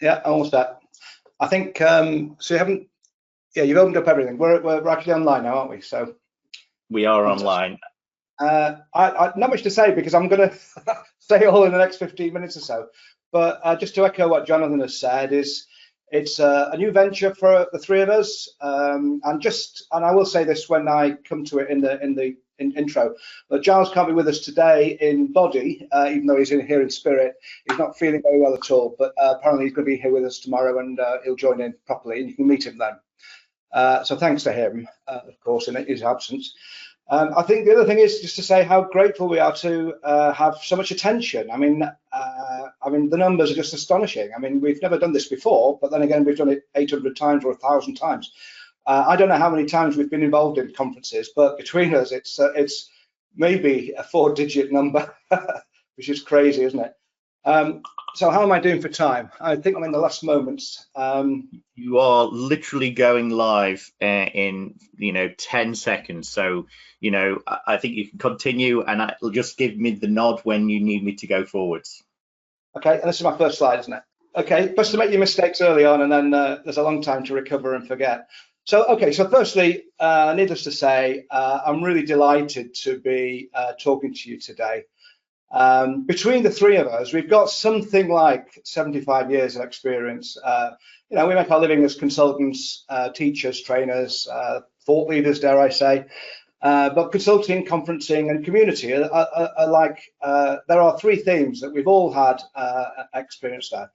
Yeah, almost that. I think so. You haven't. Yeah, you've opened up everything. We're actually online now, aren't we? So we are fantastic. Online. I not much to say because I'm going to say all in the next 15 minutes or so. But just to echo what Jonathan has said, it's a new venture for the three of us. And I will say this when I come to it in the intro, but Giles can't be with us today in body, even though he's here in spirit. He's not feeling very well at all, but apparently he's going to be here with us tomorrow, and he'll join in properly, and you can meet him then. So thanks to him, of course, in his absence. I think the other thing is just to say how grateful we are to have so much attention. I mean, the numbers are just astonishing. I mean, we've never done this before, but then again, we've done it 800 times or 1,000 times. I don't know how many times we've been involved in conferences, but between us, it's maybe a 4-digit number, which is crazy, isn't it? So how am I doing for time? I think I'm in the last moments. You are literally going live in 10 seconds. So I think you can continue, and it'll just give me the nod when you need me to go forwards. Okay, and this is my first slide, isn't it? Okay, best to make your mistakes early on, and then there's a long time to recover and forget. So, okay, so firstly, needless to say, I'm really delighted to be talking to you today. Between the three of us, we've got something like 75 years of experience. We make our living as consultants, teachers, trainers, thought leaders, dare I say. But consulting, conferencing, and community are like, there are three themes that we've all had experience there.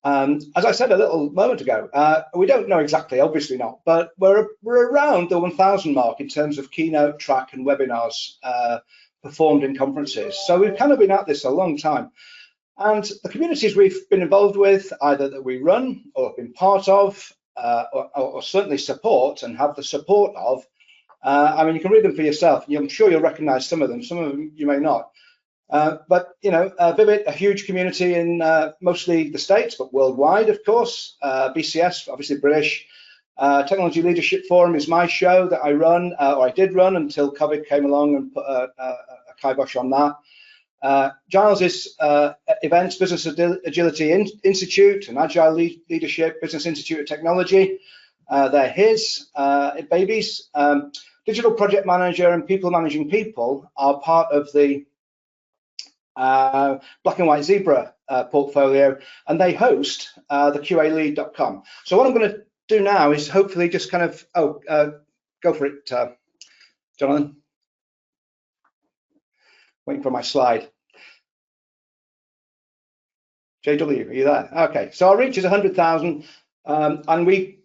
As I said a little moment ago, we don't know exactly, obviously not, but we're around the 1,000 mark in terms of keynote, track, and webinars performed in conferences. So we've kind of been at this a long time. And the communities we've been involved with, either that we run or have been part of, or certainly support and have the support of, I mean, you can read them for yourself. I'm sure you'll recognize some of them you may not. But Vivid, a huge community in mostly the States, but worldwide, of course. BCS, obviously British. Technology Leadership Forum is my show that I run, or I did run until COVID came along and put a kibosh on that. Giles' events, Business Agility Institute and Agile Leadership, Business Institute of Technology. They're his babies. Digital Project Manager and People Managing People are part of the Black and White Zebra portfolio, and they host the QAlead.com. So what I'm going to do now is hopefully just kind of, go for it, Jonathan. Waiting for my slide. JW, are you there? Okay, so our reach is 100,000, and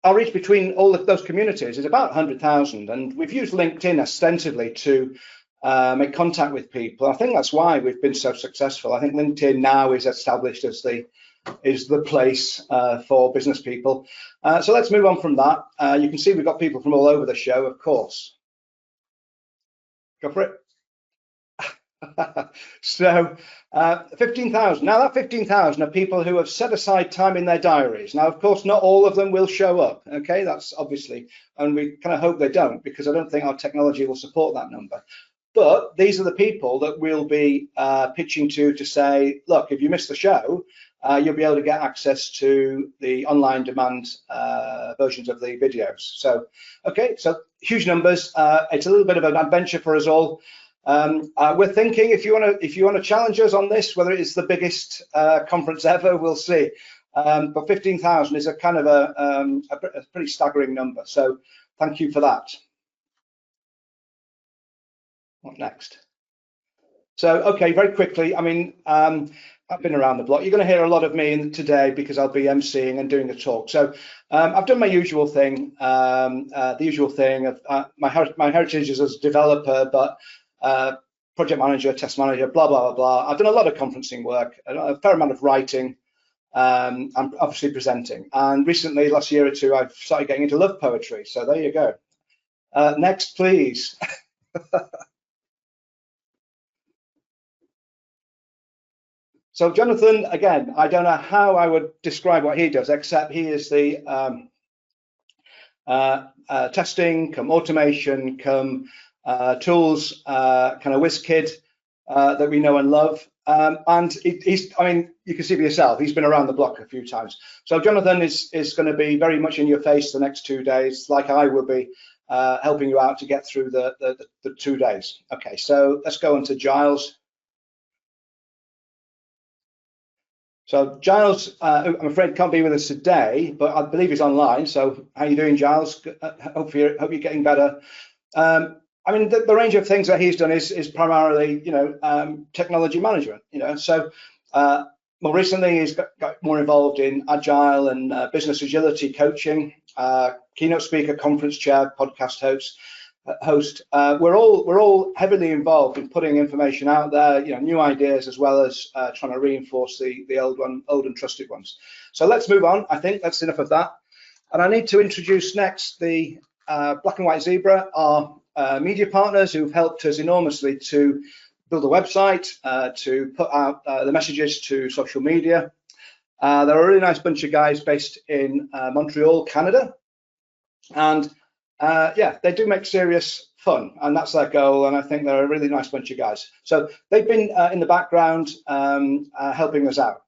our reach between all of those communities is about 100,000, and we've used LinkedIn ostensibly to make contact with people. I think that's why we've been so successful. I think LinkedIn now is established as the place for business people. So let's move on from that. You can see we've got people from all over the show, of course. Go for it. So 15,000. Now that 15,000 are people who have set aside time in their diaries. Now, of course, not all of them will show up. Okay, that's obviously, and we kind of hope they don't, because I don't think our technology will support that number. But these are the people that we'll be pitching to say, look, if you missed the show, you'll be able to get access to the online demand versions of the videos. So, okay, so huge numbers. It's a little bit of an adventure for us all. We're thinking if you want to challenge us on this, whether it's the biggest conference ever, we'll see. But 15,000 is a kind of a pretty staggering number. So thank you for that. What next? So, okay, very quickly, I mean, I've been around the block. You're going to hear a lot of me today because I'll be emceeing and doing a talk. So I've done my usual thing, the usual thing of my heritage is as a developer, but project manager, test manager, blah, blah, blah, blah. I've done a lot of conferencing work, a fair amount of writing, and obviously presenting. And recently, last year or two, I've started getting into love poetry. So there you go. Next, please. So Jonathan, again, I don't know how I would describe what he does, except he is the testing, come automation, come tools kind of whiz kid that we know and love. And I mean, you can see for yourself, he's been around the block a few times. So Jonathan is going to be very much in your face the next 2 days, like I will be, helping you out to get through the 2 days. Okay, so let's go on to Giles. So Giles, I'm afraid can't be with us today, but I believe he's online. So how you doing, Giles? Hope you're getting better. I mean, the range of things that he's done is primarily, technology management. So more recently he's got more involved in agile and business agility coaching, keynote speaker, conference chair, podcast host. We're all heavily involved in putting information out there, new ideas, as well as trying to reinforce the old and trusted ones. So let's move on. I think that's enough of that. And I need to introduce next the Black and White Zebra, our media partners who've helped us enormously to build a website, to put out the messages to social media. They're a really nice bunch of guys based in Montreal, Canada. And yeah, they do make serious fun, and that's their goal. And I think they're a really nice bunch of guys. So they've been in the background helping us out.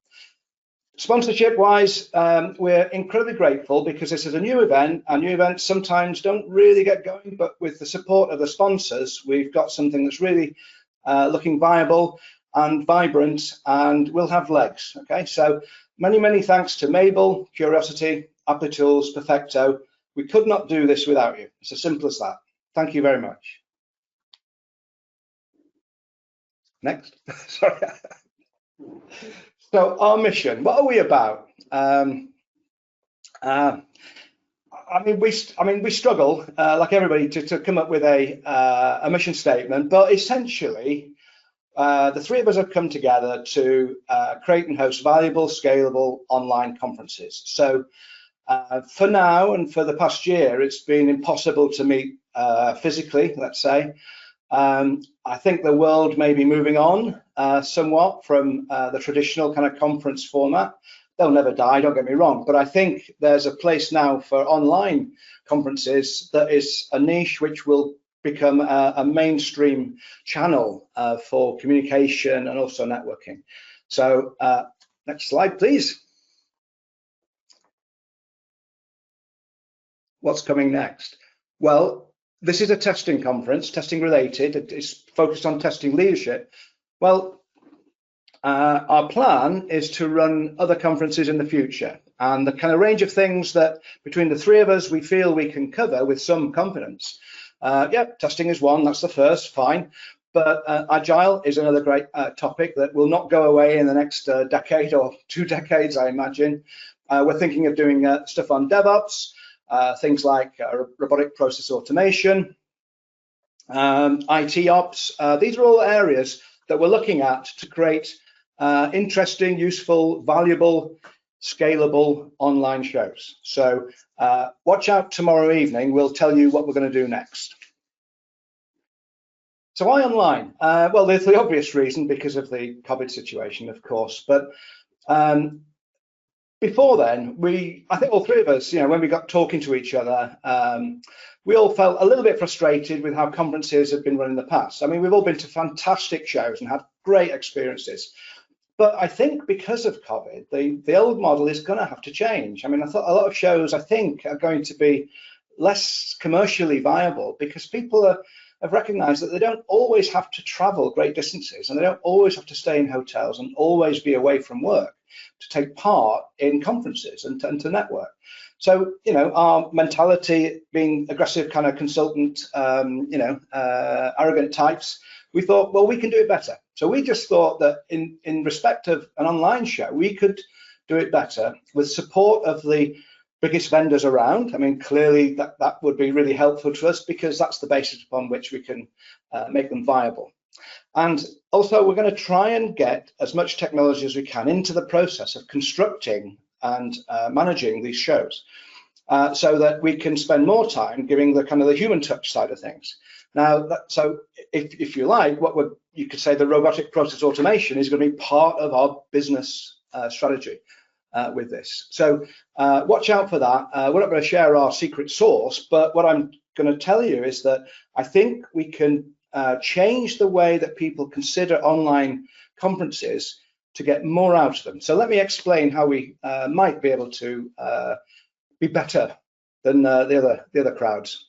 Sponsorship wise, we're incredibly grateful because this is a new event, and new events sometimes don't really get going, but with the support of the sponsors, we've got something that's really looking viable and vibrant, and will have legs. Okay, so many thanks to Mabel, Curiosity, Applitools, Perfecto. We could not do this without you. It's as simple as that. Thank you very much. Next. Sorry. So our mission, what are we about? I mean, we struggle like everybody to come up with a mission statement, but essentially, the three of us have come together to create and host valuable, scalable online conferences. So for now and for the past year, it's been impossible to meet physically, let's say. I think the world may be moving on somewhat from the traditional kind of conference format. They'll never die, don't get me wrong, but I think there's a place now for online conferences that is a niche which will become a mainstream channel for communication and also networking. So next slide, please. What's coming next? Well, this is a testing conference, testing related. It's focused on testing leadership. Well, our plan is to run other conferences in the future, and the kind of range of things that between the three of us we feel we can cover with some confidence. Yeah, testing is one, that's the first, fine. But agile is another great topic that will not go away in the next decade or 2 decades, I imagine. We're thinking of doing stuff on DevOps, things like robotic process automation, IT ops. These are all areas that we're looking at to create interesting, useful, valuable, scalable online shows. So watch out tomorrow evening. We'll tell you what we're going to do next. So why online? Well, there's the obvious reason, because of the COVID situation, of course. But before then, I think all three of us, when we got talking to each other, we all felt a little bit frustrated with how conferences have been run in the past. I mean, we've all been to fantastic shows and had great experiences. But I think because of COVID, the old model is going to have to change. I mean, I thought a lot of shows, I think, are going to be less commercially viable because people have recognized that they don't always have to travel great distances, and they don't always have to stay in hotels and always be away from work to take part in conferences and to network. So, our mentality, being aggressive kind of consultant, arrogant types, we thought, well, we can do it better. So we just thought that in respect of an online show, we could do it better with support of the biggest vendors around. I mean, clearly that would be really helpful to us, because that's the basis upon which we can make them viable. And also, we're going to try and get as much technology as we can into the process of constructing and managing these shows, so that we can spend more time giving the kind of the human touch side of things. Now, so if you like, you could say the robotic process automation is going to be part of our business strategy with this. So watch out for that. We're not going to share our secret sauce, but what I'm going to tell you is that I think we can change the way that people consider online conferences to get more out of them. So let me explain how we might be able to be better than the other crowds.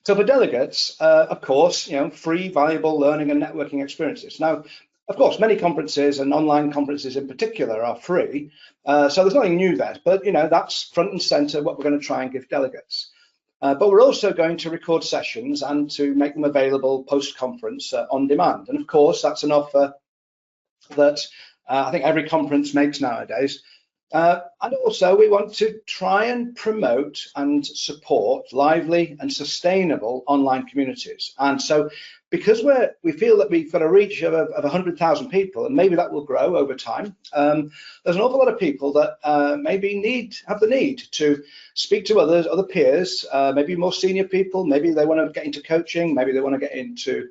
So for delegates, of course, free, valuable learning and networking experiences. Now, of course, many conferences and online conferences in particular are free, so there's nothing new there. But that's front and center what we're going to try and give delegates. But we're also going to record sessions and to make them available post-conference on demand. And of course, that's an offer that I think every conference makes nowadays. And also we want to try and promote and support lively and sustainable online communities. And so because we feel that we've got a reach of 100,000 people, and maybe that will grow over time, there's an awful lot of people that maybe have the need to speak to other peers, maybe more senior people, maybe they want to get into coaching, maybe they want to get into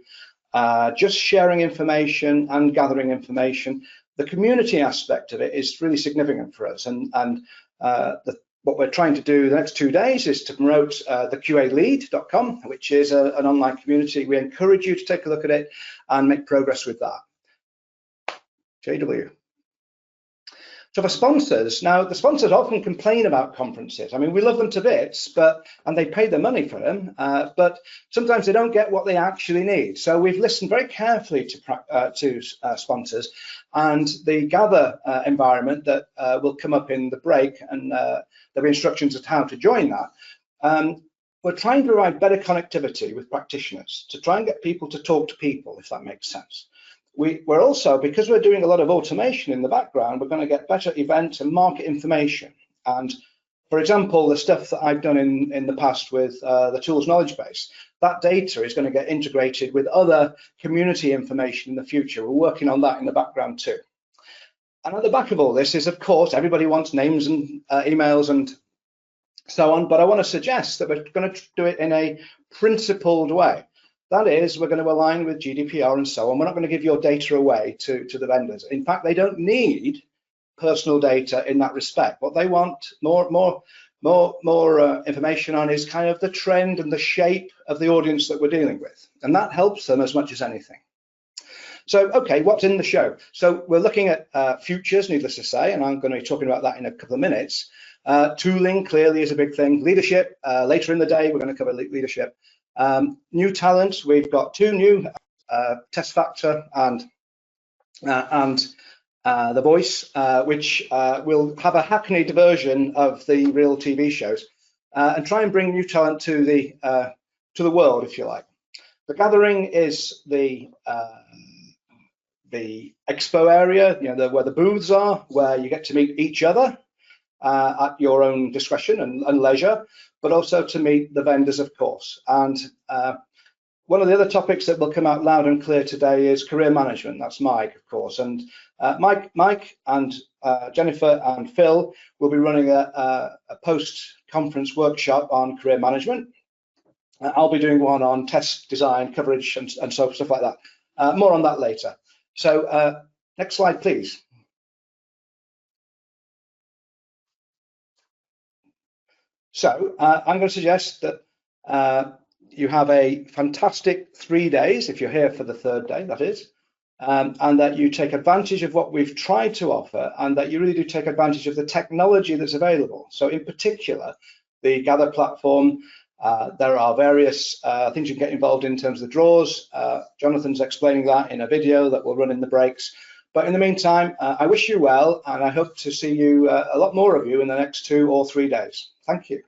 just sharing information and gathering information. The community aspect of it is really significant for us, and what we're trying to do the next 2 days is to promote the QAlead.com, which is an online community. We encourage you to take a look at it and make progress with that. JW. So for sponsors, now the sponsors often complain about conferences. I mean, we love them to bits, and they pay the money for them, but sometimes they don't get what they actually need. So we've listened very carefully to sponsors, and the Gather environment that will come up in the break, and there'll be instructions as to how to join that. We're trying to provide better connectivity with practitioners to try and get people to talk to people, if that makes sense. We're also, because we're doing a lot of automation in the background, we're going to get better event and market information. And for example, the stuff that I've done in the past with the tools knowledge base, that data is going to get integrated with other community information in the future. We're working on that in the background too. And at the back of all this is, of course, everybody wants names and emails and so on, but I want to suggest that we're going to do it in a principled way. That is, we're going to align with GDPR and so on. We're not going to give your data away to the vendors. In fact, they don't need personal data in that respect. What they want more information on is kind of the trend and the shape of the audience that we're dealing with. And that helps them as much as anything. So, okay, what's in the show? So we're looking at futures, needless to say, and I'm going to be talking about that in a couple of minutes. Tooling clearly is a big thing. Leadership, later in the day, we're going to cover leadership. New talent, we've got 2 new, Test Factor and The Voice, which will have a hackneyed version of the real TV shows and try and bring new talent to the world, if you like. The Gathering is the expo area, where the booths are, where you get to meet each other at your own discretion and leisure, but also to meet the vendors, of course. And one of the other topics that will come out loud and clear today is career management. That's Mike, of course. And Mike and Jennifer and Phil will be running a post-conference workshop on career management. I'll be doing one on test design, coverage, and so stuff like that. More on that later. So next slide, please. So I'm going to suggest that you have a fantastic 3 days, if you're here for the 3rd day, that is, and that you take advantage of what we've tried to offer, and that you really do take advantage of the technology that's available. So in particular, the Gather platform, there are various things you can get involved in terms of the draws. Jonathan's explaining that in a video that will run in the breaks. But in the meantime, I wish you well, and I hope to see you, a lot more of you, in the next 2 or 3 days. Thank you.